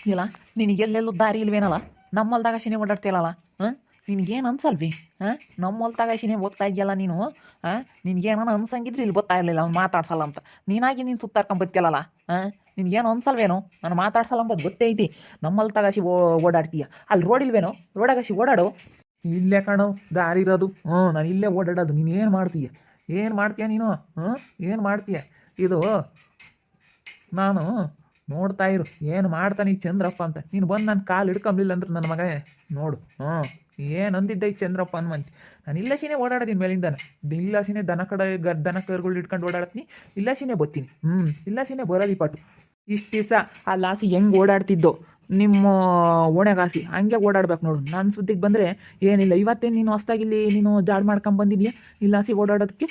ಇಲ್ಲ ನಿನಗೆ ಎಲ್ಲೆಲ್ಲೂ ದಾರಿ ಇಲ್ವೇನಲ್ಲ ನಮ್ಮ ಹೊಲ್ದಾಗ ಶಿನೇ ಓಡಾಡ್ತೀಯಲ್ಲ ಹಾಂ ನಿನಗೇನು ಅನ್ಸಲ್ವಿ ಹಾಂ ನಮ್ಮ ಹೊಲ್ದಾಗ ಶಿನೇ ಹೋಗ್ತಾ ಇದೆಯಲ್ಲ ನೀನು ಹಾಂ ನಿನಗೇನೋ ಅನ್ಸಂಗಿದ್ರೆ ಇಲ್ಲಿ ಗೊತ್ತಾ ಇರಲಿಲ್ಲ ಅವ್ನು ಮಾತಾಡ್ಸಲ್ಲ ಅಂತ ನೀನಾಗಿ ನೀನು ಸುತ್ತಾಡ್ಕೊಂಬತ್ತಿಯಲ್ಲ ಹಾಂ ನಿನಗೇನು ಅನ್ಸಲ್ವೇನೋ ನಾನು ಮಾತಾಡ್ಸಲ್ಲ ಅಂಬದು ಗೊತ್ತೇ ಐತಿ ನಮ್ಮ ಹೊಲ್ದಾಗ ಓಡಾಡ್ತೀಯ ಅಲ್ಲಿ ರೋಡ್ ಇಲ್ವೇನೋ ರೋಡಾಗಸಿ ಓಡಾಡು ಇಲ್ಲೇ ಕಾಣೋ ದಾರಿ ಇರೋದು ನಾನು ಇಲ್ಲೇ ಓಡಾಡೋದು ನೀನು ಏನು ಮಾಡ್ತೀಯ ಏನು ಮಾಡ್ತೀಯ ನೀನು ಏನು ಮಾಡ್ತೀಯ ಇದು ನಾನು ನೋಡ್ತಾ ಇರು ಏನು ಮಾಡ್ತಾನೆ ಈ ಚಂದ್ರಪ್ಪ ಅಂತ ನೀನು ಬಂದು ನನ್ನ ಕಾಲು ಹಿಡ್ಕೊಂಬಿಲ್ಲ ಅಂದ್ರೆ ನನ್ನ ಮಗ ನೋಡು ಏನು ಅಂದಿದ್ದೆ ಈ ಚಂದ್ರಪ್ಪ ಅನ್ಮಂತಿ ನಾನು ಇಲ್ಲಸಿನೇ ಓಡಾಡೋದಿನ ಮೇಲಿಂದಾನೆ ಇಲ್ಲಸಿನೇ ದನ ಕರುಗಳು ಇಟ್ಕೊಂಡು ಓಡಾಡತ್ನಿ ಇಲ್ಲಸಿನೇ ಬತ್ತೀನಿ ಇಲ್ಲಸಿನೇ ಬರೋದಿ ಪಾಟು ಇಷ್ಟು ದಿವಸ ಆ ಲಾಸಿ ಹೆಂಗೆ ಓಡಾಡ್ತಿದ್ದೋ ನಿಮ್ಮ ಓಣೆಗಾಸಿ ಹಂಗೆ ಓಡಾಡ್ಬೇಕು ನೋಡು ನನ್ನ ಸುದ್ದಿಗೆ ಬಂದರೆ ಏನಿಲ್ಲ ಇವತ್ತೇನು ನೀನು ಹೊಸ್ದಾಗಿಲ್ಲಿ ನೀನು ಜಾಡ್ ಮಾಡ್ಕೊಂಬಂದಿದ್ಯಾ ಇಲ್ಲಿ ಲಾಸಿ ಓಡಾಡೋದಕ್ಕೆ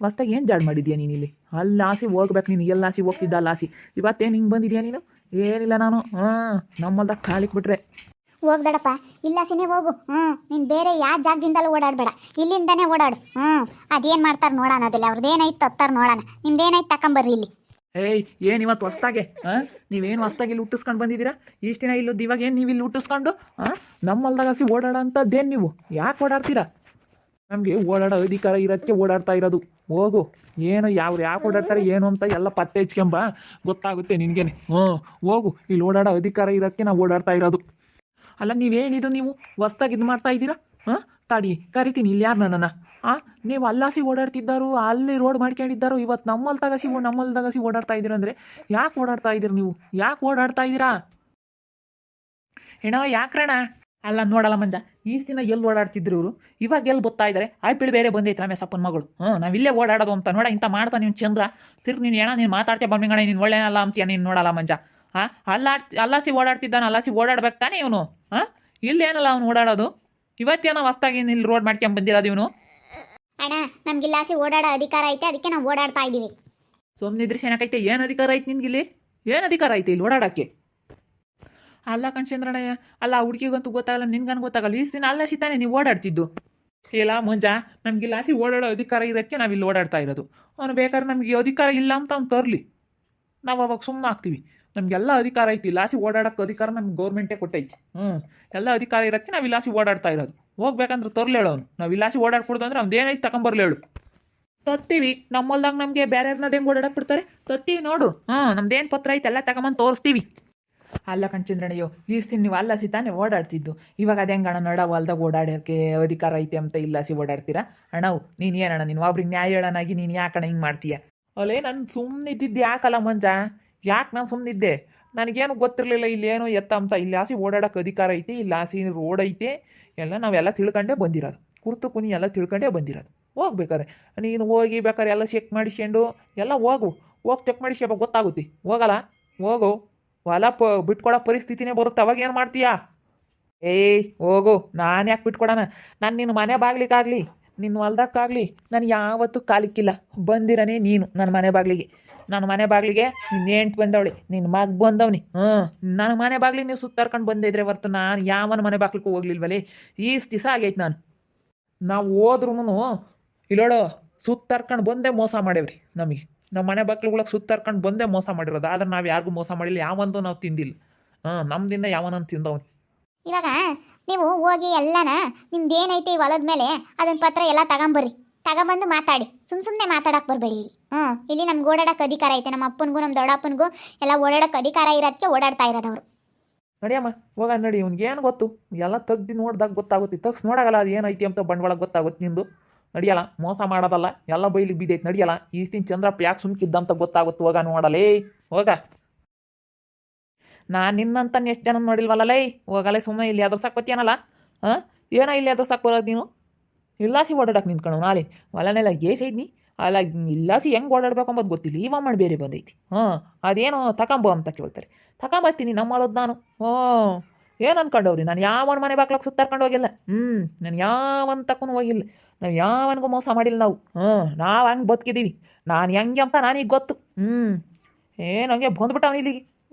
ಹೊಸ್ದಾಗಿ ಏನು ಜಾಡ್ ಮಾಡಿದ್ಯಾ ನೀನು ಇಲ್ಲಿ ಅಲ್ಲಿ ಲಾಸಿ ಹೋಗ್ಬೇಕು ನೀನು ಎಲ್ಲಿ ಲಾಸಿ ಹೋಗ್ತಿದ್ದ ಲಾಸಿ ಇವತ್ತೇನು ಹಿಂಗೆ ಬಂದಿದ್ಯಾ ನೀನು ಏನಿಲ್ಲ ನಾನು ನಮ್ಮಲ್ದಾಗ ಕಾಲಿಕ್ ಬಿಟ್ರೆ ಹೋಗ್ಬೇಡಪ್ಪ ಇಲ್ಲಾಸಿನೇ ಹೋಗು ನೀನು ಬೇರೆ ಯಾವ ಜಾಗದಿಂದಲೂ ಓಡಾಡಬೇಡ ಇಲ್ಲಿಂದನೇ ಓಡಾಡು ಅದೇನು ಮಾಡ್ತಾರೆ ನೋಡೋಣ ಅದಿಲ್ಲ ಅವ್ರದ್ದೇನಾಯ್ತು ತತ್ತಾರ ನೋಡೋಣ ನಿಮ್ದೇನಾಯ್ತು ತಗೊಂಬರ್ರಿ ಇಲ್ಲಿ ಏಯ್ ಏನು ಇವತ್ತು ಹೊಸ್ದಾಗೆ ನೀವೇನು ಹೊಸ್ದಾಗಿ ಇಲ್ಲಿ ಹುಟ್ಟಿಸ್ಕೊಂಡು ಬಂದಿದ್ದೀರಾ ಇಷ್ಟು ದಿನ ಇಲ್ಲದ್ದು ಇವಾಗ ಏನು ನೀವು ಇಲ್ಲಿ ಹುಟ್ಟಿಸ್ಕೊಂಡು ನಮ್ಮ ಹೊಲ್ದಾಗ ಹಸಿ ಓಡಾಡೋ ಅಂಥದ್ದೇನು ನೀವು ಯಾಕೆ ಓಡಾಡ್ತೀರಾ ನಮಗೆ ಓಡಾಡೋ ಅಧಿಕಾರ ಇರೋಕ್ಕೆ ಓಡಾಡ್ತಾ ಇರೋದು ಹೋಗು ಏನು ಯಾಕೆ ಓಡಾಡ್ತಾರೆ ಏನು ಅಂತ ಎಲ್ಲ ಪತ್ತೆ ಹಚ್ಕೊಂಬ ಗೊತ್ತಾಗುತ್ತೆ ನಿನಗೇನೆ ಹೋಗು ಇಲ್ಲಿ ಓಡಾಡೋ ಅಧಿಕಾರ ಇರೋಕ್ಕೆ ನಾವು ಓಡಾಡ್ತಾ ಇರೋದು ಅಲ್ಲ ನೀವೇನಿದು ನೀವು ಹೊಸ್ದಾಗಿ ಇದು ಮಾಡ್ತಾ ಇದ್ದೀರಾ ತಾಡಿ ಕರಿತೀನಿ ಇಲ್ಲಿ ಯಾರು ನನ್ನನ್ನು ನೀವು ಅಲ್ಲಾಸಿ ಓಡಾಡ್ತಿದ್ದಾರು ಅಲ್ಲಿ ರೋಡ್ ಮಾಡ್ಕೊಂಡಿದ್ದಾರು ಇವತ್ತು ನಮ್ಮಲ್ದಾಗಸಿ ಓಡಾಡ್ತಾ ಇದ್ದೀರ ಅಂದರೆ ಯಾಕೆ ಓಡಾಡ್ತಾ ಇದ್ದೀರಿ ನೀವು ಯಾಕೆ ಓಡಾಡ್ತಾ ಇದ್ದೀರಾ ಹೆಣ ಯಾಕ್ರಣ ಅಲ್ಲ ನೋಡಲ್ಲ ಮಂಜ ಈಸ್ ದಿನ ಎಲ್ಲಿ ಓಡಾಡ್ತಿದ್ರು ಇವರು ಇವಾಗ ಎಲ್ಲಿ ಗೊತ್ತಾ ಇದ್ದಾರೆ ಆಯ್ಪಿಳಿ ಬೇರೆ ಬಂದೈತೆ ರಮೇಶಪ್ಪನ ಮಗಳು ನಾವಿಲ್ಲೇ ಓಡಾಡೋದು ಅಂತ ನೋಡ ಇಂಥ ಮಾಡ್ತಾ ನೀನು ಚಂದ್ರ ನೀನು ಏನ ನೀನು ಮಾತಾಡ್ತೀಯ ಬಮ್ಮಿಗಣ ನೀನು ಒಳ್ಳೆನಲ್ಲ ಅಂತೀಯ ನೀನು ನೋಡಲ್ಲ ಮಂಜ ಅಲ್ಲಾಸಿ ಓಡಾಡ್ತಿದ್ದಾನೆ ಅಲ್ಲಾಸಿ ಓಡಾಡ್ಬೇಕು ತಾನೆ ಇವನು ಇಲ್ಲೇನಲ್ಲ ಅವ್ನು ಓಡಾಡೋದು ಇವತ್ತೇನೋ ಹೊಸ್ದಾಗಿ ಇಲ್ಲಿ ರೋಡ್ ಮಾಡ್ಕೊಂಡ್ ಬಂದಿರೋದು ಇವನು ಅಣ್ಣ ನಮ್ಗಿಲ್ಲಾಸಿ ಓಡಾಡೋ ಅಧಿಕಾರ ಐತೆ ಅದಕ್ಕೆ ನಾವು ಓಡಾಡ್ತಾ ಇದ್ದೀವಿ ಸೊಮ್ನಿದ್ರೆ ಏನಕ್ಕೈತೆ ಏನು ಅಧಿಕಾರ ಐತೆ ನಿನ್ಗಿಲ್ಲಿ ಏನು ಅಧಿಕಾರ ಐತೆ ಇಲ್ಲಿ ಓಡಾಡೋಕ್ಕೆ ಅಲ್ಲ ಕಣ್ಚಂದ್ರಣ್ಣಯ್ಯ ಅಲ್ಲ ಆ ಹುಡುಗಿಗಂತೂ ಗೊತ್ತಾಗಲ್ಲ ನಿನ್ಗನ್ ಗೊತ್ತಾಗಲ್ಲ ಇಷ್ಟು ದಿನ ಅಲ್ಲ ಸಿತಾನೆ ನೀವು ಓಡಾಡ್ತಿದ್ದು ಇಲ್ಲ ಮುಂಜಾ ನಮ್ಗಿಲ್ಲ ಆಸಿ ಓಡಾಡೋ ಅಧಿಕಾರ ಇರೋಕ್ಕೆ ನಾವು ಇಲ್ಲಿ ಓಡಾಡ್ತಾ ಇರೋದು ಅವನು ಬೇಕಾದ್ರೆ ನಮಗೆ ಅಧಿಕಾರ ಇಲ್ಲ ಅಂತ ಅವ್ನು ತರಲಿ ನಾವು ಅವಾಗ ಸುಮ್ಮನೆ ಆಗ್ತೀವಿ ನಮಗೆಲ್ಲ ಅಧಿಕಾರ ಐತಿ ಲಾಸಿ ಓಡಾಡೋಕ್ಕೆ ಅಧಿಕಾರ ನಮ್ಗೆ ಗೌರ್ಮೆಂಟೇ ಕೊಟ್ಟೈತಿ ಎಲ್ಲ ಅಧಿಕಾರ ಇರೋಕ್ಕೆ ನಾವು ಇಲ್ಲಾಸಿ ಓಡಾಡ್ತಾ ಇರೋದು ಹೋಗ್ಬೇಕಂದ್ರೆ ತರ್ಲೇಳು ಅವ್ನು ನಾವು ಇಲ್ಲಾಸಿ ಓಡಾಡ್ಕೊಡ್ದು ಅಂದ್ರೆ ಅವ್ನು ಏನೈತೆ ತಗೊಂಬರ್ಲೇಳು ತತ್ತೀವಿ ನಮ್ಮಲ್ದಾಗ ನಮಗೆ ಬೇರೆ ಯಾರನ್ನದು ಹೆಂಗೆ ಓಡಾಡಕ್ಕೆ ಬಿಡ್ತಾರೆ ತತ್ತೀವಿ ನೋಡು ನಮ್ದೇನು ಪತ್ರ ಐತೆ ಎಲ್ಲ ತಗೊಂಬಂದು ತೋರಿಸ್ತೀವಿ ಅಲ್ಲ ಕಣ್ಚಂದ್ರಣ್ಣಯ್ಯೋ ಈಸ್ತೀನಿ ನೀವು ಅಲ್ಲಾಸಿ ತಾನೇ ಓಡಾಡ್ತಿದ್ದು ಇವಾಗ ಅದು ಹೆಂಗೆ ಅಣ್ಣ ನಡ ಹೊಲ್ದಾಗ ಓಡಾಡೋಕ್ಕೆ ಅಧಿಕಾರ ಐತೆ ಅಂತ ಇಲ್ಲಾಸಿ ಓಡಾಡ್ತೀರಾ ಅಣ್ಣವು ನೀನು ಏನಣ್ಣ ನೀನು ಒಬ್ರಿಗೆ ನ್ಯಾಯ ಹೇಳೋಣಾಗಿ ನೀನು ಯಾಕಣ್ಣ ಹಿಂಗೆ ಮಾಡ್ತೀಯ ಅಲ್ಲೇ ನಾನು ಸುಮ್ಮನೆ ಇದ್ದಿದ್ದು ಯಾಕಲ್ಲ ಮಂಜ ಯಾಕೆ ನಾನು ಸುಮ್ಮನಿದ್ದೆ ನನಗೇನು ಗೊತ್ತಿರಲಿಲ್ಲ ಇಲ್ಲೇನು ಎತ್ತ ಅಂತ ಇಲ್ಲಿ ಆಸಿ ಓಡಾಡೋಕೆ ಅಧಿಕಾರ ಐತಿ ಇಲ್ಲಿ ಆಸಿ ರೋಡ್ ಐತೆ ಎಲ್ಲ ನಾವೆಲ್ಲ ತಿಳ್ಕೊಂಡೇ ಬಂದಿರೋದು ಕುರ್ತು ಕುನಿ ಎಲ್ಲ ತಿಳ್ಕೊಂಡೇ ಬಂದಿರೋದು ಹೋಗ್ಬೇಕಾರೆ ನೀನು ಹೋಗಿ ಬೇಕಾದ್ರೆ ಎಲ್ಲ ಚೆಕ್ ಮಾಡಿಸ್ಕೊಂಡು ಎಲ್ಲ ಹೋಗು ಚೆಕ್ ಮಾಡಿಸ್ಯಪ್ಪ ಗೊತ್ತಾಗುತ್ತೆ ಹೋಗಲ್ಲ ಹೋಗು ಹೊಲ ಬಿಟ್ಕೊಡೋ ಪರಿಸ್ಥಿತಿನೇ ಬರುತ್ತೆ ಅವಾಗ ಏನು ಮಾಡ್ತೀಯಾ ಹೋಗು ನಾನು ಯಾಕೆ ಬಿಟ್ಕೊಡೋಣ ನಾನು ನಿನ್ನ ಮನೆ ಬಾಗ್ಲಿಕ್ಕಾಗಲಿ ನಿನ್ನ ಹೊಲ್ದಕ್ಕಾಗಲಿ ನಾನು ಯಾವತ್ತೂ ಕಾಲಿಕ್ಕಿಲ್ಲ ಬಂದಿರನೇ ನೀನು ನನ್ನ ಮನೆ ಬಾಗಿಲಿಗೆ ನಿನ್ನ ಹೆಂಡ್ತಿ ಬಂದವಳಿ ನಿನ್ನ ಮಗ ಬಂದವನಿ ನನ್ನ ಮನೆ ಬಾಗಿಲಿಗೆ ನೀವು ಸುತ್ತಾರ್ಕೊಂಡು ಬಂದಿದ್ರೆ ಹೊರ್ತು ನಾನು ಯಾವನ ಮನೆ ಬಾಗ್ಲಿಕ್ಕೂ ಹೋಗ್ಲಿಲ್ವಲೇ ಈಸ್ ದಿವಸ ಆಗೈತೆ ನಾವು ಹೋದ್ರೂ ಇಲ್ಲೋಳು ಸುತ್ತಾರ್ಕೊಂಡು ಬಂದೇ ಮೋಸ ಮಾಡೇವ್ರಿ ನಮಗೆ ನಮ್ಮ ಮನೆ ಬಾಗ್ಲುಗಳಿಗೆ ಸುತ್ತಾರ್ಕೊಂಡು ಬಂದೇ ಮೋಸ ಮಾಡಿರೋದು ಆದ್ರೆ ನಾವು ಯಾರಿಗೂ ಮೋಸ ಮಾಡಿಲ್ಲ ಯಾವಂದು ನಾವು ತಿಂದಿಲ್ಲ ನಮ್ದಿಂದ ಯಾವನನ್ನು ತಿಂದವನು ಇವಾಗ ನೀವು ಹೋಗಿ ಎಲ್ಲನ ನಿಮ್ದು ಏನೈತೆ ಈ ಹೊಲದ ಮೇಲೆ ಅದನ್ನ ಪತ್ರ ಎಲ್ಲ ತಗೊಂಬಂದು ಮಾತಾಡಿ ಸುಮ್ಮನೆ ಮಾತಾಡಕ್ಕೆ ಬರಬೇಡಿ ಇಲ್ಲಿ ನಮ್ಗೆ ಓಡಾಡೋಕೆ ಅಧಿಕಾರ ಐತೆ ನಮ್ಮ ಅಪ್ಪನಿಗೂ ನಮ್ಮ ದೊಡ್ಡಪ್ಪನಿಗೂ ಎಲ್ಲ ಓಡಾಡೋಕೆ ಅಧಿಕಾರ ಇರೋದಕ್ಕೆ ಓಡಾಡ್ತಾ ಇರೋದವರು ನಡಿಯಮ್ಮ ಹೋಗ ನಡಿ ಅವ್ನಿಗೆ ಏನು ಗೊತ್ತು ಎಲ್ಲ ತೆಗ್ದು ನೋಡ್ದಾಗ ಗೊತ್ತಾಗುತ್ತೆ ತೆಗ್ಸ್ ನೋಡಾಗಲ್ಲ ಅದು ಏನೈತಿ ಅಂತ ಬಂಡವಾಳ ಗೊತ್ತಾಗುತ್ತೆ ನಿಂದು ನಡಿಯಲ್ಲ ಮೋಸ ಮಾಡೋದಲ್ಲ ಎಲ್ಲ ಬೈಲಿಗೆ ಬಿದ್ದೈತೆ ನಡಿಯಲ್ಲ ಈಸ್ತಿನ ಚಂದ್ರಪ್ಪ ಯಾಕೆ ಸುಮ್ಕಿದ್ದಂತ ಗೊತ್ತಾಗುತ್ತೆ ಹೋಗ ನೋಡಲೇ ಹೋಗ ನಾನು ನಿನ್ನಂತ ಎಷ್ಟು ಜನ ನೋಡಿಲ್ವಲ್ಲೇ ಹೋಗಲೇ ಸುಮ್ಮನೆ ಇಲ್ಲಿ ಅದ್ರ ಸಾಕೋತಿಯನಲ್ಲ ಏನೋ ಇಲ್ಲಿ ಅದ್ರ ಸಾಕು ಬರೋದು ನೀನು ಇಲ್ಲಾಸಿ ಓಡಾಡಕ್ಕೆ ನಿಂತ್ಕೊಂಡು ನಾಳೆ ಹೊಲನೆಲ್ಲ ಗೇಸೈದ್ನಿ ಅಲ್ಲ ಇಲ್ಲಾಸಿ ಹೆಂಗೆ ಓಡಾಡ್ಬೇಕು ಅಂಬೋದು ಗೊತ್ತಿಲ್ಲ ಇವ ಮಾಡಿ ಬೇರೆ ಬಂದೈತಿ ಅದೇನೋ ತಗೊಂಬ ಅಂತ ಕೇಳ್ತಾರೆ ತಗೊಂಬರ್ತೀನಿ ನಮ್ಮ ಹೊಲದ್ದು ನಾನು ಏನು ಅನ್ಕೊಂಡವ್ರಿ ನಾನು ಯಾವನ ಮನೆ ಬಾಕ್ಲಕ್ಕೆ ಸುತ್ತಾರ್ಕೊಂಡು ಹೋಗಿಲ್ಲ ನಾನು ಯಾವನ್ ತಕೊಂಡು ಹೋಗಿಲ್ಲ ನಾವು ಯಾವನಿಗೂ ಮೋಸ ಮಾಡಿಲ್ಲ ನಾವು ಹಂಗೆ ಬದುಕಿದ್ದೀವಿ ನಾನು ಹೆಂಗೆ ಅಂತ ನನಗೆ ಗೊತ್ತು ಏನು ಹಂಗೆ ಬಂದ್ಬಿಟ್ಟವನು ಇಲ್ಲಿಗೆ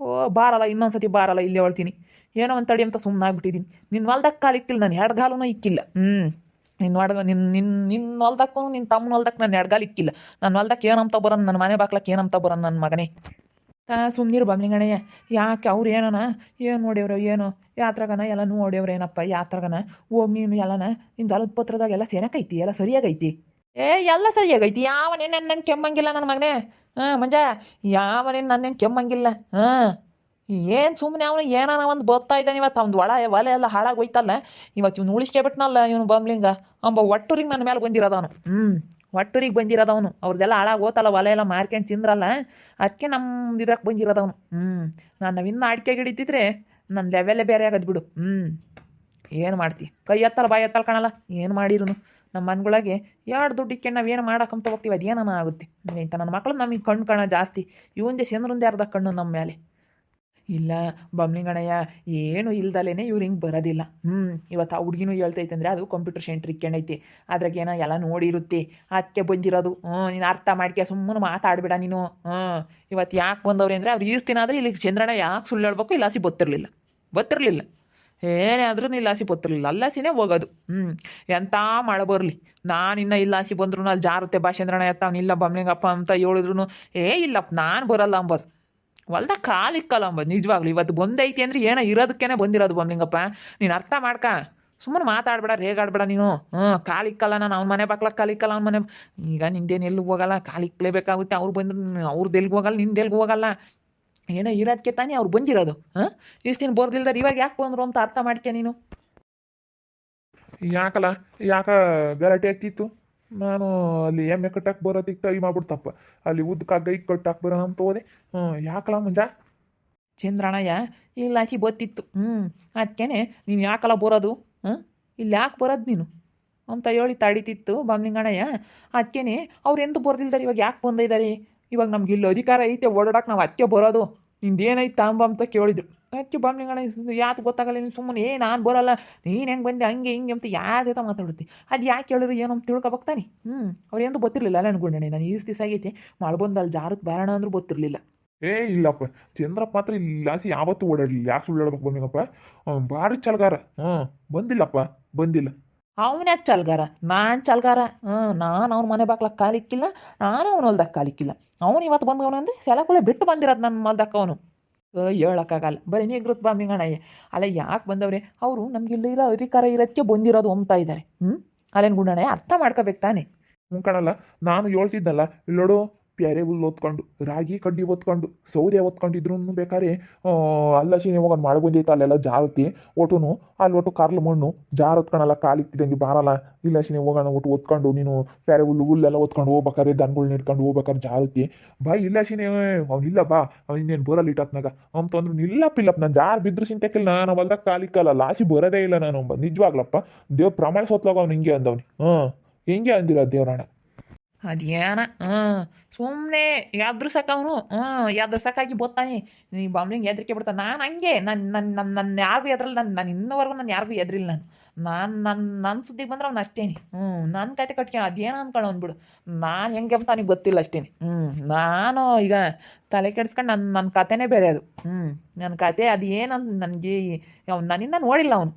ಬಾರಲ್ಲ ಇನ್ನೊಂದ್ಸತಿ ಬಾರಲ್ಲ ಇಲ್ಲೇ ಹೇಳ್ತೀನಿ ಏನೋ ಒಂದು ತಡಿ ಅಂತ ಸುಮ್ಮನೆ ಆಗ್ಬಿಟ್ಟಿದ್ದೀನಿ ನಿನ್ನ ಹೊಲ್ದಕ್ಕೆ ಕಾಲಿಕ್ಕಿಲ್ಲ ನಾನು ಎಡಗಾಲೂ ಇಕ್ಕಿಲ್ಲ ನಿನ್ನ ಹೊಲ್ದಕ್ಕೂ ನಿನ್ನ ತಮ್ಮನ ಹೊಲ್ದಕ್ಕೆ ನಾನು ಎಡಗಾಲ ಇಕ್ಕಿಲ್ಲ ನನ್ನ ಹೊಲ್ದಕ್ಕೆ ಏನಂತ ಬರೋಣ ನನ್ನ ಮನೆ ಬಾಕ್ಲಕ್ಕೆ ಏನಂತ ಬರೋಣ ನನ್ನ ಮಗನೇ ಸುಮ್ಮನಿರು ಬಮ್ಲಿಂಗಣ್ಣಯ್ಯ, ಯಾಕೆ ಅವ್ರು ಏನನ ಏನು ನೋಡ್ಯವ್ರ ಏನೋ ಯಾತ್ರಾಗನ ಎಲ್ಲ ನೋಡ್ಯವ್ರೇನಪ್ಪ ಯಾತ್ರಾಗನ ಹೋಗಿ ನೀನು ಎಲ್ಲನ ನಿಂದು ಹೊಲದ ಪತ್ರದಾಗ ಎಲ್ಲ ಸೇನಕೈತಿ ಎಲ್ಲ ಸರಿಯಾಗೈತಿ. ಎಲ್ಲ ಸರಿಯಾಗೈತಿ, ಯಾವನೇನು ನನ್ನನ್ನು ಕೆಮ್ಮಂಗಿಲ್ಲ ನನ್ನ ಮಗನೇ. ಮಂಜ, ಯಾವನೇನು ನನ್ನೇನು ಕೆಮ್ಮಂಗಿಲ್ಲ. ಏನು ಸುಮ್ಮನೆ ಅವನು ಏನಾನ ಒಂದು ಬೋಗ್ತಾ ಇದ್ದಾನೆ ಇವತ್ತು ಅವ್ನು ಒಲೆ ಎಲ್ಲ ಹಾಳಾಗಿ ಹೋಯ್ತಲ್ಲ. ಇವತ್ತು ಇವ್ನು ಉಳಿಸ್ಕೊಬಿಟ್ನಲ್ಲ ಇವನು ಬಮ್ಲಿಂಗ ಅಂಬ ಒಟ್ಟೂರಿಗೆ ನನ್ನ ಮೇಲೆ ಬಂದಿರೋದವನು. ಒಟ್ಟೂರಿಗೆ ಬಂದಿರೋದವನು. ಅವ್ರದ್ದೆಲ್ಲ ಹಾಳಾಗಿ ಹೋತಲ್ಲ, ಒಲೆ ಎಲ್ಲ ಮಾರ್ಕೊಂಡು ತಿಂದ್ರಲ್ಲ, ಅದಕ್ಕೆ ನಮ್ಮ ಇದ್ರಾಗ ಬಂದಿರೋದವನು. ನಾನು ಇನ್ನು ಅಡಿಕೆ ಹಿಡಿತಿದ್ರೆ ನನ್ನ ಲೆವೆಲ್ಲೇ ಬೇರೆ ಆಗೋದು ಬಿಡು. ಏನು ಮಾಡ್ತಿ, ಕೈ ಎತ್ತಲ್ಲ ಬಾಯಿ ಎತ್ತಲ್ಲ ಕಾಣಲ್ಲ. ಏನು ಮಾಡಿರು ನಮ್ಮ ಮನ್ಗಳಿಗೆ ಎರಡು ದುಡ್ಡಿಕ್ಕೆ ನಾವೇನು ಮಾಡೋಕ್ಕಂತ ಹೋಗ್ತೀವಿ, ಅದೇನ ಆಗುತ್ತೆ ಇಂಥ ನನ್ನ ಮಕ್ಕಳು ನಮಗೆ ಕಣ್ಣು ಕಾಣ ಜಾಸ್ತಿ. ಇವಂದೇ ಚಂದ್ರಂದೇ ಅರ್ಧ ಕಣ್ಣು ನಮ್ಮ ಮೇಲೆ. ಇಲ್ಲ ಬಮ್ಲಿಂಗಣ್ಣಯ್ಯ, ಏನು ಇಲ್ದಲೇ ಇವ್ರು ಹಿಂಗೆ ಬರೋದಿಲ್ಲ. ಇವತ್ತು ಆ ಹುಡುಗಿನೂ ಹೇಳ್ತೈತೆ ಅಂದರೆ ಅದು ಕಂಪ್ಯೂಟರ್ ಸೆಂಟ್ರ್ ಇಕ್ಕೊಂಡೈತಿ, ಅದ್ರಾಗೇನೋ ಎಲ್ಲ ನೋಡಿರುತ್ತೆ, ಅದಕ್ಕೆ ಬಂದಿರೋದು. ನೀನು ಅರ್ಥ ಮಾಡ್ಕೆ ಸುಮ್ಮನೆ ಮಾತಾಡ್ಬೇಡ ನೀನು. ಇವತ್ತು ಯಾಕೆ ಬಂದವ್ರೆ ಅಂದರೆ ಅವ್ರು ಈಸ್ತಿನ ಆದರೆ ಇಲ್ಲಿಗೆ ಚಂದ್ರಣ್ಣ ಯಾಕೆ ಸುಳ್ಳು ಹೇಳ್ಬೇಕು, ಇಲ್ಲಾಸಿ ಗೊತ್ತಿರಲಿಲ್ಲ ಏನೇ ಆದ್ರೂ ಇಲ್ಲಾಸಿ ಗೊತ್ತಿರಲಿಲ್ಲ, ಅಲ್ಲಾಸಿನೇ ಹೋಗೋದು. ಎಂಥ ಮಳೆ ಬರಲಿ, ನಾನಿನ್ನ ಇಲ್ಲಾಸಿ ಬಂದ್ರು ಅಲ್ಲಿ ಜಾರುತ್ತೆ ಭಾಷೇಂದ್ರಣ್ಣ ಎತ್ತ ಅವನಿಲ್ಲ ಬಮ್ಲಿಂಗಪ್ಪ ಅಂತ ಹೇಳಿದ್ರು ಇಲ್ಲಪ್ಪ ನಾನು ಬರಲ್ಲ ಅಂಬೋದು. ಹೊಲ್ದಾಗ ಕಾಲಿಕ್ಕಲ್ಲ ಅಂಬೋದು. ನಿಜವಾಗ್ಲು ಇವತ್ತು ಬಂದೈತಿ ಅಂದರೆ ಏನೋ ಇರೋದಕ್ಕೇ ಬಂದಿರೋದು ಬಮ್ಲಿಂಗಪ್ಪ. ನೀನು ಅರ್ಥ ಮಾಡ್ಕ, ಸುಮ್ಮನೆ ಮಾತಾಡ್ಬೇಡ, ರೇಗಾಡ್ಬೇಡ ನೀನು. ಕಾಲಿಕ್ಕಲ್ಲ, ನಾನು ಅವ್ನ ಮನೆ ಬಾಕ್ಲಾಗ ಕಾಲಿಕ್ಕಲ್ಲ, ಅವ್ನ ಮನೆ ಈಗ ನಿಂದೇನು ಎಲ್ಲಿಗೆ ಹೋಗಲ್ಲ, ಕಾಲಿಕ್ಕಲೇಬೇಕಾಗುತ್ತೆ. ಅವ್ರು ಬಂದ್ರೆ ಅವ್ರದ್ದು ಎಲ್ಗೆ ಹೋಗಲ್ಲ, ನಿಂದು ಎಲ್ಗೆ ಹೋಗಲ್ಲ. ಏನೋ ಇರೋದಕ್ಕೆ ತಾನೇ ಅವ್ರು ಬಂದಿರೋದು. ಇಷ್ಟಿನ ಬರ್ದಿಲ್ದಾರೆ ಇವಾಗ ಯಾಕೆ ಬಂದರು ಅಂತ ಅರ್ಥ ಮಾಡ್ಕೆ ನೀನು. ಯಾಕಲ್ಲ ಗಲಾಟೆ ಆಗ್ತಿತ್ತು. ನಾನು ಅಲ್ಲಿ ಎಮ್ಮೆ ಕಟ್ಟಕ್ಕೆ ಬರೋದಕ್ಕೆ ಟ್ರೈ ಮಾಡ್ಬಿಡ್ತಪ್ಪ, ಅಲ್ಲಿ ಉದ್ದಕ್ಕಾಗ ಗೈ ಕಟ್ಟಕ್ಕೆ ಬರೋಣ ಅಂತ ಹೋದೆ. ಯಾಕಲ್ಲ ಮುಂಜ ಚಂದ್ರಣ್ಣಯ್ಯ ಇಲ್ಲ ಆಕಿ ಗೊತ್ತಿತ್ತು. ಅದಕ್ಕೇನೆ ನೀನು ಯಾಕಲ್ಲ ಬರೋದು, ಇಲ್ಲಿ ಯಾಕೆ ಬರೋದು ನೀನು ಅಂತ ಹೇಳಿ ತಡೀತಿತ್ತು ಬಮ್ಲಿಂಗಣ್ಣಯ್ಯ. ಅದಕ್ಕೇನೆ ಅವ್ರು ಎಂದು ಬರ್ದಿಲ್ದಾರೆ ಇವಾಗ ಯಾಕೆ ಬಂದಿದ್ದಾರೆ. ಇವಾಗ ನಮ್ಗೆ ಇಲ್ಲಿ ಅಧಿಕಾರ ಐತೆ ಓಡಾಡಕ್ಕೆ, ನಾವು ಅದಕ್ಕೆ ಬರೋದು. ನಿಂದೇನೈತೆ ತಾಂಬ ಅಂತ ಕೇಳಿದ್ರು. ಅದಕ್ಕೆ ಬಮ್ಲಿಂಗಣ್ಣ ಯಾಕೆ ಗೊತ್ತಾಗಲ್ಲ, ನೀನು ಸುಮ್ಮನೆ ನಾನು ಬರೋಲ್ಲ, ನೀನು ಹೆಂಗೆ ಬಂದೆ ಹಂಗೆ ಹಿಂಗೆ ಅಂತ ಯಾವ್ದು ಮಾತಾಡುತ್ತೆ. ಅದು ಯಾಕೆ ಹೇಳಿದ್ರು ಏನೋ ಅಂತ ತಿಳ್ಕೊಬಕ್ತಾನೆ. ಅವ್ರು ಎಂದು ಗೊತ್ತಿರಲಿಲ್ಲ ಅಲ್ಲ ಅನ್ಕೊಂಡೆ ನಾನು. ಈಸ್ ದಿವಸ ಆಗೈತೆ ಮಳೆ ಬಂದು ಅಲ್ಲಿ ಜಾರಕ್ಕೆ ಬೇಡ ಅಂದ್ರೂ ಗೊತ್ತಿರಲಿಲ್ಲ. ಇಲ್ಲಪ್ಪ, ಚಂದ್ರಪ್ಪ ಮಾತ್ರ ಇಲ್ಲಾಸಿ ಯಾವತ್ತೂ ಓಡಾಡಲಿಲ್ಲ. ಯಾಕೆ ಸುಳ್ಳು ಹೇಳ್ಬೇಕು ಬಮ್ಮಿಗಪ್ಪ, ಭಾರಿ ಚಲ್ಗಾರ. ಬಂದಿಲ್ಲ. ಅವನ್ಯಾಕೆ ಚಲ್ಗಾರ, ನಾನು ಚಲ್ಗಾರ. ನಾನು ಅವ್ನ ಮನೆ ಬಾಕ್ಲಾಗ ಕಾಲಿಕ್ಕಿಲ್ಲ, ನಾನು ಅವ್ನ ಹೊಲ್ದಾಗ ಕಾಲಿಕ್ಕಿಲ್ಲ. ಅವನು ಇವತ್ತು ಬಂದವನಂದ್ರೆ ಸೆಲಕುಲೆ ಬಿಟ್ಟು ಬಂದಿರೋದು ನನ್ನ ಹೊಲ್ದಕ್ಕೆ ಅವನು. ಹೇಳೋಕ್ಕಾಗಲ್ಲ, ಬರೀ ನೀಗ್ರತ್ ಬಾಂಬಿಂಗಣ್ಣಯ್ಯ. ಅಲ್ಲ ಯಾಕೆ ಬಂದವ್ರೆ ಅವರು, ನಮಗಿಲ್ಲಿರೋ ಅಧಿಕಾರ ಇರೋದಕ್ಕೆ ಬಂದಿರೋದು ಅಂಬ್ತಾ ಇದ್ದಾರೆ. ಅಲ್ಲೇನು ಗುಂಡಣ್ಣಯ್ಯ ಅರ್ಥ ಮಾಡ್ಕೋಬೇಕು ತಾನೆ. ಕಾಣಲ್ಲ, ನಾನು ಹೇಳ್ತಿದ್ದಲ್ಲ, ಇಲ್ಲೋಡು ಪ್ಯಾರೆ ಹುಲ್ಲು ಹೊತ್ಕೊಂಡು, ರಾಗಿ ಕಡ್ಡಿ ಹೊತ್ಕೊಂಡು, ಸೌದೆ ಹೊತ್ಕೊಂಡಿದ್ರು ಬೇಕಾದ್ರೆ ಅಲ್ಲಶಿನಿ ಹೋಗೋಣ ಮಾಡಿ ಬಂದೈತೆ, ಅಲ್ಲೆಲ್ಲ ಜಾರತಿ ಒಟ್ಟುನು ಅಲ್ಲಿ ಒಟ್ಟು ಕಾರ್ಲು ಮಣ್ಣು ಜಾರ್ ಹೊತ್ಕೊಳಲ್ಲ, ಕಾಲಿಕ್ತಿದಂಗೆ ಬಾರಲ್ಲ. ಇಲ್ಲಶಿನಿ ಹೋಗೋಣ ಒಟ್ಟು ಹೊತ್ಕೊಂಡು ನೀನು ಪ್ಯಾರೆ ಹುಲ್ಲೆಲ್ಲ ಹೊತ್ಕೊಂಡು ಹೋಗ್ಬೇಕಾರೆ, ದನಗಳ್ನ ಇಟ್ಕೊಂಡು ಹೋಗ್ಬೇಕಾದ್ರೆ ಜಾರತಿ ಬಾ. ಇಲ್ಲಶಿನಿ ಅವ್ನಿಲ್ಲ ಬಾ, ಅವ್ನು ಇನ್ನೇನು ಬರಲ್ಲ ಇಟ್ಟತ್ನಾಗ ಅಂತಂದ್ರು. ನಿಲ್ಲಪ್ಪ ನಾನು ಜಾರ್ ಬಿದ್ರು ಸಿಂತೆಕಿಲ್ಲ, ನಾನು ಹೊಲ್ದಾಗ ಕಾಲಿಕ್ಕಲ್ಲ, ಲಾಸಿ ಬರೋದೇ ಇಲ್ಲ ನಾನು. ನಿಜವಾಗ್ಲಪ್ಪ ದೇವ್ರ ಪ್ರಮಾಣ ಸೋತ್ಲಾಗ ಅವ್ನು ಹಿಂಗೆ ಅಂದವ್ನಿ. ಹಿಂಗೆ ಅಂದಿರ ದೇವ್ರಣ್ಣ. ಅದೇನ ಸುಮ್ಮನೆ ಎದ್ರಸಕ್ಕ ಅವನು ಎದ್ರಸಕ್ಕಾಗಿ ಬೋತಾನೆ. ನೀ ಬಾಂಬ್ಲಿಂಗ್ ಎದ್ರಿಕೆ ಬಿಡ್ತಾನೆ. ನಾನು ಹಂಗೆ ನನ್ನ ಯಾರಿಗೂ ಎದ್ರಲ್ಲ. ನಾನು ಇನ್ನೂವರೆಗೂ ನಾನು ಯಾರಿಗೂ ಎದ್ರಿಲ್ಲ. ನನ್ನ ಸುದ್ದಿಗೆ ಬಂದ್ರೆ ಅವ್ನು ಅಷ್ಟೇನೆ. ನನ್ನ ಕತೆ ಕಟ್ಕೊಂಡು ಅದೇನು ಅಂದ್ಕೊಂಡು ಅಂದ್ಬಿಡು. ನಾನು ಹೆಂಗೆ ಅಂತ ಅವನಿಗೆ ಗೊತ್ತಿಲ್ಲ ಅಷ್ಟೇನೆ. ನಾನು ಈಗ ತಲೆ ಕೆಡ್ಸ್ಕೊಂಡು ನನ್ನ ಕತೆನೇ ಬೇರೆ ಅದು. ನನ್ನ ಕತೆ ಅದು ಏನಂತ ನನಗೆ ನನ್ನಿಂದ ನೋಡಿಲ್ಲ ಅವನು.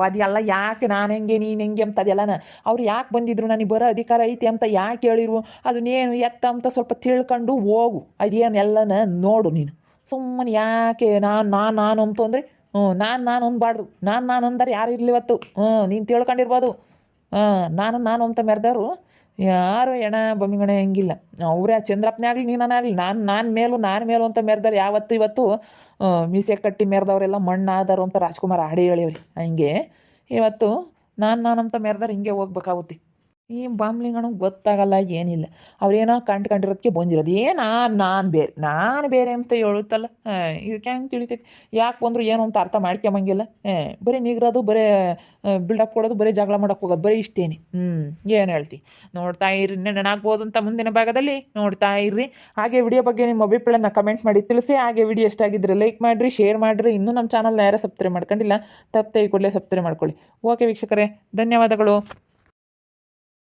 ಅದು ಎಲ್ಲ ಯಾಕೆ ನಾನು ಹೆಂಗೆ ನೀನು ಹೆಂಗೆ ಅಂತ ಅದೆಲ್ಲನ ಅವ್ರು ಯಾಕೆ ಬಂದಿದ್ರು, ನನಗೆ ಬರೋ ಅಧಿಕಾರ ಐತೆ ಅಂತ ಯಾಕೆ ಹೇಳಿರು, ಅದನ್ನೇನು ಎತ್ತ ಅಂತ ಸ್ವಲ್ಪ ತಿಳ್ಕೊಂಡು ಹೋಗು. ಅದೇನು ಎಲ್ಲನ ನೋಡು ನೀನು. ಸುಮ್ಮನೆ ಯಾಕೆ ನಾನು ಅಂತಂದರೆ ನಾನು ಅನ್ಬಾರ್ದು. ನಾನು ಅಂದರೆ ಯಾರು ಇರಲಿ ಇವತ್ತು. ನೀನು ತಿಳ್ಕೊಂಡಿರ್ಬೋದು. ನಾನು ಅಂತ ಮೆರೆದವರು ಯಾರು ಎಣ ಬಮ್ಮಿಗಣೆ ಹೆಂಗಿಲ್ಲ. ಅವರೇ ಚಂದ್ರಪ್ಪನೇ ಆಗಲಿ ನೀನಾಗಲಿ ನಾನು ಮೇಲು ಅಂತ ಮೆರೆದಾರೆ. ಯಾವತ್ತು ಇವತ್ತು ಮೀಸೆ ಕಟ್ಟಿ ಮೆರೆದವರೆಲ್ಲ ಮಣ್ಣಾದರು ಅಂತ ರಾಜ್ಕುಮಾರ್ ಹಾಡೇ ಹೇಳಿವ್ರಿ. ಹಂಗೆ ಇವತ್ತು ನಾನು ಅಂತ ಮೆರೆದಾರೆ ಹಿಂಗೆ ಹೋಗ್ಬೇಕಾಗುತ್ತೆ. ಈ ಬಾಂಬ್ಲಿಂಗಣ್ಣ ಗೊತ್ತಾಗಲ್ಲ, ಏನಿಲ್ಲ. ಅವ್ರೇನೋ ಕಂಡಿರೋದಕ್ಕೆ ಬಂದಿರೋದು. ನಾನು ಬೇರೆ ಅಂತ ಹೇಳುತ್ತಲ್ಲ. ಇದಕ್ಕೆ ಹೆಂಗೆ ತಿಳಿತೈತಿ ಯಾಕೆ ಬಂದರು ಏನು ಅಂತ ಅರ್ಥ ಮಾಡ್ಕೊಂಬಂಗಿಲ್ಲ. ಬರೀ ನಿಗ್ರೋದು, ಬರೀ ಬಿಲ್ಡಪ್ ಕೊಡೋದು, ಬರೀ ಜಗಳ ಮಾಡೋಕ್ಕೆ ಹೋಗೋದು, ಬರೀ ಇಷ್ಟೇನೆ. ಏನು ಹೇಳ್ತಿ ನೋಡ್ತಾ ಇರ್ರಿ. ನೆನನಾಗ್ಬೋದು ಅಂತ ಮುಂದಿನ ಭಾಗದಲ್ಲಿ ನೋಡ್ತಾ ಇರ್ರಿ. ಹಾಗೆ ವಿಡಿಯೋ ಬಗ್ಗೆ ನಿಮ್ಮ ಅಭಿಪ್ರಾಯನ ಕಮೆಂಟ್ ಮಾಡಿ ತಿಳಿಸಿ. ಹಾಗೆ ವಿಡಿಯೋ ಎಷ್ಟಾಗಿದ್ದರೆ ಲೈಕ್ ಮಾಡಿರಿ, ಶೇರ್ ಮಾಡಿರಿ. ಇನ್ನೂ ನಮ್ಮ ಚಾನಲ್ನ ಯಾರು ಸಬ್ಸ್ಕ್ರೈಬ್ ಮಾಡ್ಕೊಂಡಿಲ್ಲ ತಪ್ಪದೆ ಈ ಕೂಡಲೇ ಸಬ್ಸ್ಕ್ರೈಬ್ ಮಾಡ್ಕೊಳ್ಳಿ. ಓಕೆ ವೀಕ್ಷಕರೇ, ಧನ್ಯವಾದಗಳು.